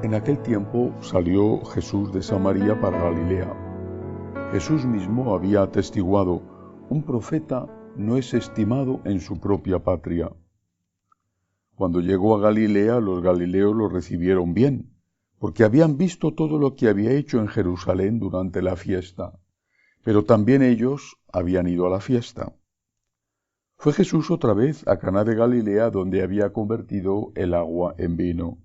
En aquel tiempo salió Jesús de Samaria para Galilea. Jesús mismo había atestiguado: un profeta no es estimado en su propia patria. Cuando llegó a Galilea, los galileos lo recibieron bien, porque habían visto todo lo que había hecho en Jerusalén durante la fiesta, pero también ellos habían ido a la fiesta. Fue Jesús otra vez a Caná de Galilea, donde había convertido el agua en vino.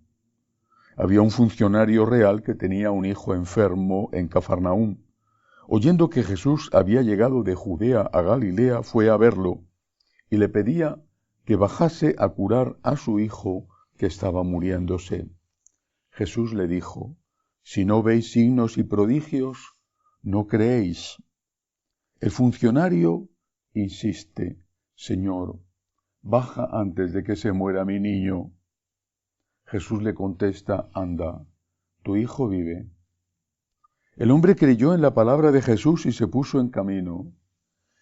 Había un funcionario real que tenía un hijo enfermo en Cafarnaúm. Oyendo que Jesús había llegado de Judea a Galilea, fue a verlo y le pedía que bajase a curar a su hijo que estaba muriéndose. Jesús le dijo: si no veis signos y prodigios, no creéis. El funcionario insiste: Señor, baja antes de que se muera mi niño. Jesús le contesta: anda, tu hijo vive. El hombre creyó en la palabra de Jesús y se puso en camino.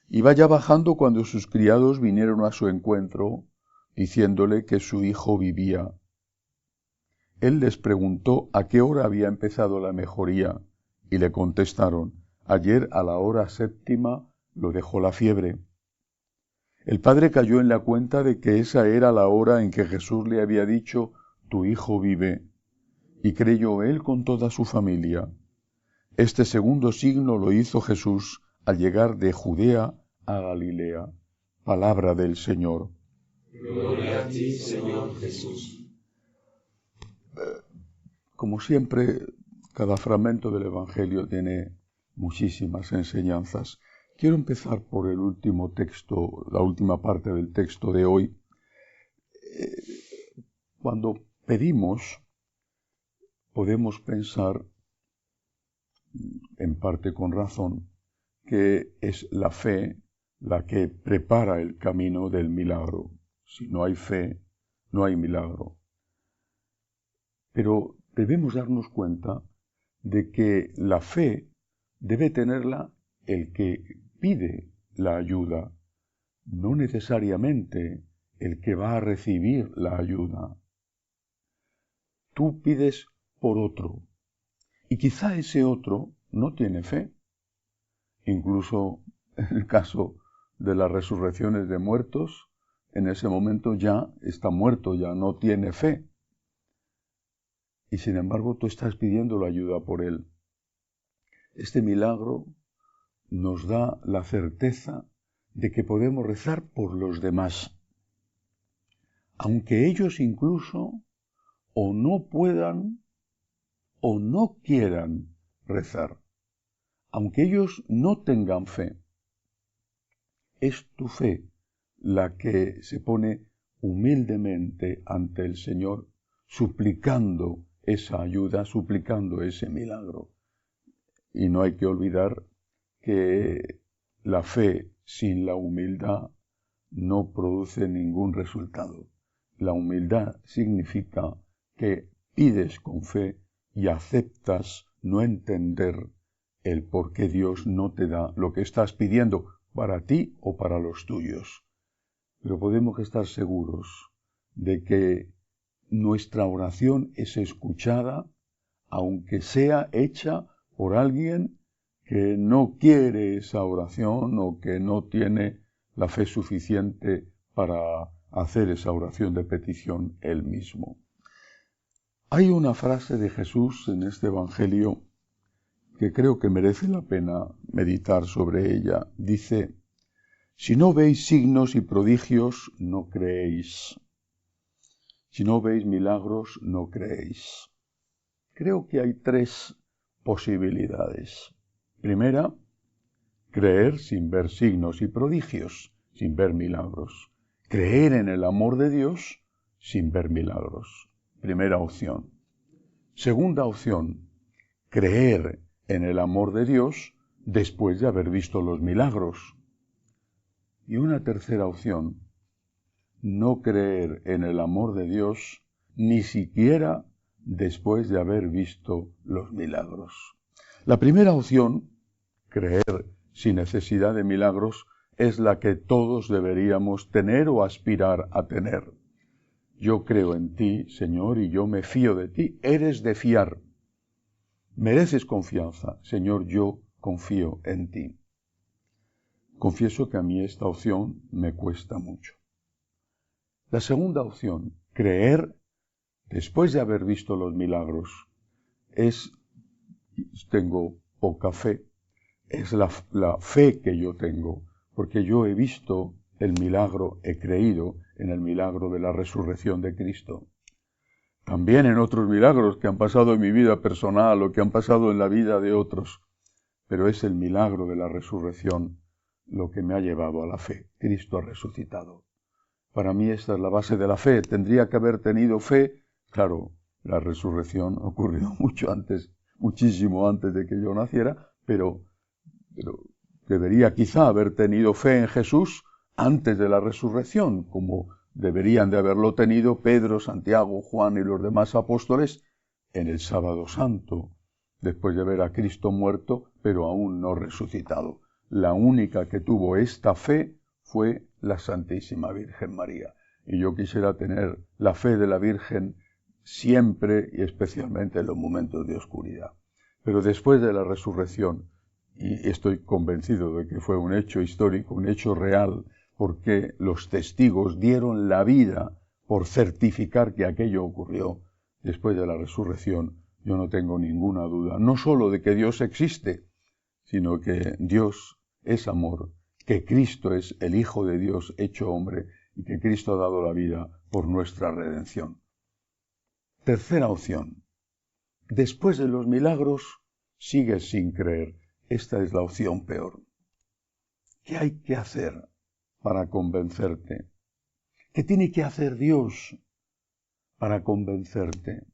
Iba ya bajando cuando sus criados vinieron a su encuentro, diciéndole que su hijo vivía. Él les preguntó a qué hora había empezado la mejoría, y le contestaron: ayer a la hora 7:00 lo dejó la fiebre. El padre cayó en la cuenta de que esa era la hora en que Jesús le había dicho: tu hijo vive, y creyó él con toda su familia. Este segundo signo lo hizo Jesús al llegar de Judea a Galilea. Palabra del Señor. Gloria a ti, Señor Jesús. Como siempre, cada fragmento del Evangelio tiene muchísimas enseñanzas. Quiero empezar por el último texto, la última parte del texto de hoy. Cuando pedimos, podemos pensar, en parte con razón, que es la fe la que prepara el camino del milagro. Si no hay fe, no hay milagro. Pero debemos darnos cuenta de que la fe debe tenerla el que pide la ayuda, no necesariamente el que va a recibir la ayuda. Tú pides por otro, y quizá ese otro no tiene fe. Incluso en el caso de las resurrecciones de muertos, en ese momento ya está muerto, ya no tiene fe. Y sin embargo tú estás pidiendo la ayuda por él. Este milagro nos da la certeza de que podemos rezar por los demás, aunque ellos incluso o no puedan o no quieran rezar, aunque ellos no tengan fe. Es tu fe la que se pone humildemente ante el Señor, suplicando esa ayuda, suplicando ese milagro. Y no hay que olvidar que la fe sin la humildad no produce ningún resultado. La humildad significa que pides con fe y aceptas no entender el por qué Dios no te da lo que estás pidiendo para ti o para los tuyos. Pero podemos estar seguros de que nuestra oración es escuchada, aunque sea hecha por alguien que no quiere esa oración o que no tiene la fe suficiente para hacer esa oración de petición él mismo. Hay una frase de Jesús en este Evangelio que creo que merece la pena meditar sobre ella. Dice: si no veis signos y prodigios, no creéis. Si no veis milagros, no creéis. Creo que hay 3 posibilidades. Primera, creer sin ver signos y prodigios, sin ver milagros. Creer en el amor de Dios sin ver milagros. Primera opción. Segunda opción, creer en el amor de Dios después de haber visto los milagros. Y una tercera opción, no creer en el amor de Dios ni siquiera después de haber visto los milagros. La primera opción, creer sin necesidad de milagros, es la que todos deberíamos tener o aspirar a tener. Yo creo en ti, Señor, y yo me fío de ti. Eres de fiar. Mereces confianza. Señor, yo confío en ti. Confieso que a mí esta opción me cuesta mucho. La segunda opción, creer después de haber visto los milagros, tengo poca fe. Es la fe que yo tengo, porque yo he visto el milagro, he creído en el milagro de la resurrección de Cristo. También en otros milagros que han pasado en mi vida personal o que han pasado en la vida de otros, pero es el milagro de la resurrección lo que me ha llevado a la fe. Cristo ha resucitado. Para mí esta es la base de la fe. Tendría que haber tenido fe. Claro, la resurrección ocurrió muchísimo antes de que yo naciera, pero debería quizá haber tenido fe en Jesús antes de la resurrección, como deberían de haberlo tenido Pedro, Santiago, Juan y los demás apóstoles en el Sábado Santo, después de ver a Cristo muerto, pero aún no resucitado. La única que tuvo esta fe fue la Santísima Virgen María. Y yo quisiera tener la fe de la Virgen siempre y especialmente en los momentos de oscuridad. Pero después de la resurrección, y estoy convencido de que fue un hecho histórico, un hecho real, porque los testigos dieron la vida por certificar que aquello ocurrió después de la resurrección, yo no tengo ninguna duda, no solo de que Dios existe, sino que Dios es amor, que Cristo es el Hijo de Dios hecho hombre y que Cristo ha dado la vida por nuestra redención. Tercera opción. Después de los milagros, sigues sin creer. Esta es la opción peor. ¿Qué hay que hacer para convencerte? ¿Qué tiene que hacer Dios para convencerte?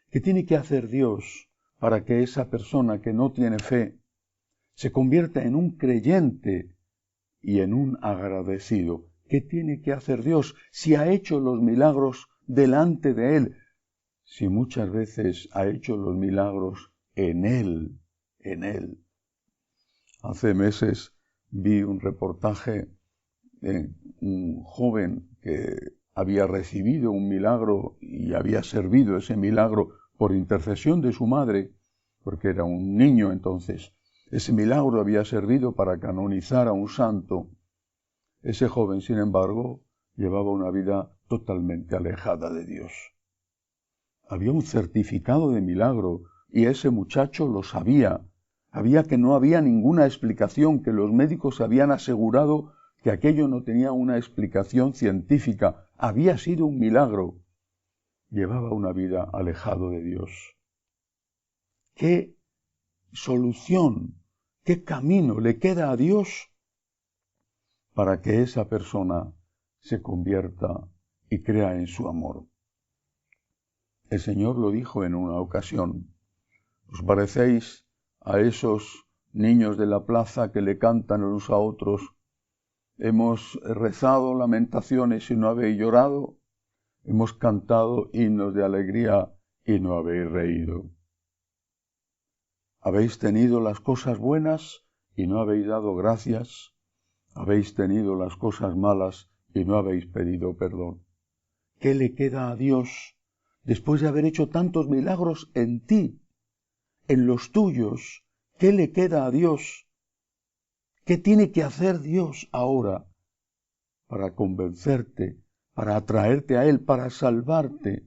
¿Qué tiene que hacer Dios para que esa persona que no tiene fe se convierta en un creyente y en un agradecido? ¿Qué tiene que hacer Dios si ha hecho los milagros delante de Él? Si muchas veces ha hecho los milagros en Él. Hace meses vi un reportaje de un joven que había recibido un milagro y había servido ese milagro por intercesión de su madre, porque era un niño entonces. Ese milagro había servido para canonizar a un santo. Ese joven, sin embargo, llevaba una vida totalmente alejada de Dios. Había un certificado de milagro y ese muchacho lo sabía. Sabía que no había ninguna explicación, que los médicos habían asegurado que aquello no tenía una explicación científica. Había sido un milagro. Llevaba una vida alejado de Dios. ¿Qué solución, qué camino le queda a Dios para que esa persona se convierta y crea en su amor? El Señor lo dijo en una ocasión: ¿os parecéis a esos niños de la plaza que le cantan unos a otros? Hemos rezado lamentaciones y no habéis llorado, hemos cantado himnos de alegría y no habéis reído. Habéis tenido las cosas buenas y no habéis dado gracias, habéis tenido las cosas malas y no habéis pedido perdón. ¿Qué le queda a Dios después de haber hecho tantos milagros en ti, en los tuyos? ¿Qué le queda a Dios? ¿Qué tiene que hacer Dios ahora para convencerte, para atraerte a Él, para salvarte,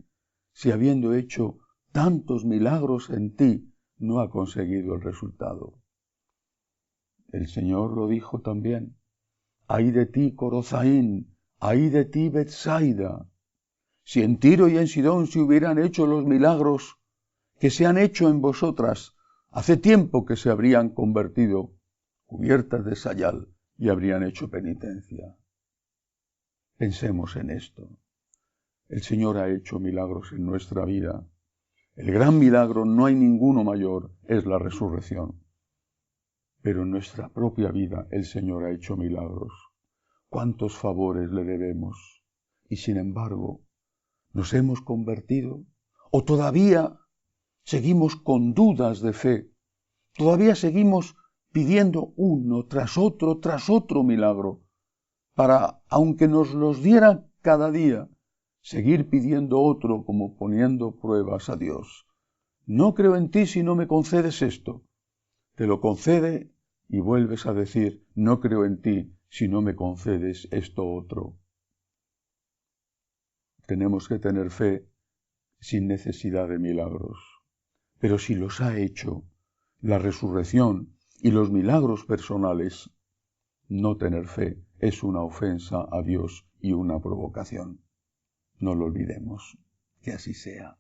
si habiendo hecho tantos milagros en ti, no ha conseguido el resultado? El Señor lo dijo también: ¡ay de ti, Corozaín! ¡Ay de ti, Betsaida! Si en Tiro y en Sidón se hubieran hecho los milagros que se han hecho en vosotras, hace tiempo que se habrían convertido cubiertas de sayal y habrían hecho penitencia. Pensemos en esto. El Señor ha hecho milagros en nuestra vida. El gran milagro, no hay ninguno mayor, es la resurrección. Pero en nuestra propia vida el Señor ha hecho milagros. ¿Cuántos favores le debemos? Y sin embargo, ¿nos hemos convertido? ¿O todavía seguimos con dudas de fe? ¿Todavía seguimos pidiendo uno tras otro milagro, para, aunque nos los diera cada día, seguir pidiendo otro como poniendo pruebas a Dios. No creo en ti si no me concedes esto. Te lo concede y vuelves a decir, no creo en ti si no me concedes esto otro. Tenemos que tener fe sin necesidad de milagros. Pero si los ha hecho, la resurrección y los milagros personales, no tener fe es una ofensa a Dios y una provocación. No lo olvidemos. Que así sea.